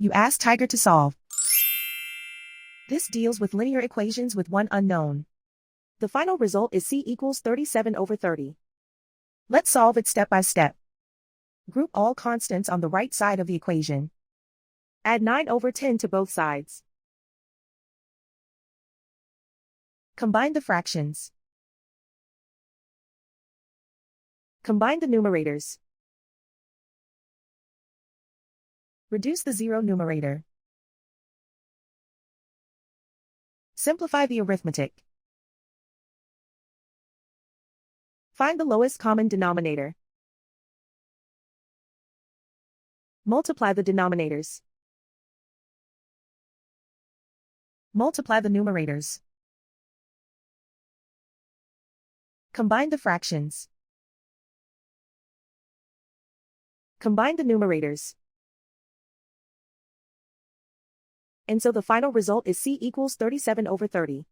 You ask Tiger to solve. This deals with linear equations with one unknown. The final result is c equals 37 over 30. Let's solve it step by step. Group all constants on the right side of the equation. Add 9 over 10 to both sides. Combine the fractions. Combine the numerators. Reduce the zero numerator. Simplify the arithmetic. Find the lowest common denominator. Multiply the denominators. Multiply the numerators. Combine the fractions. Combine the numerators. And so the final result is c equals 37 over 30.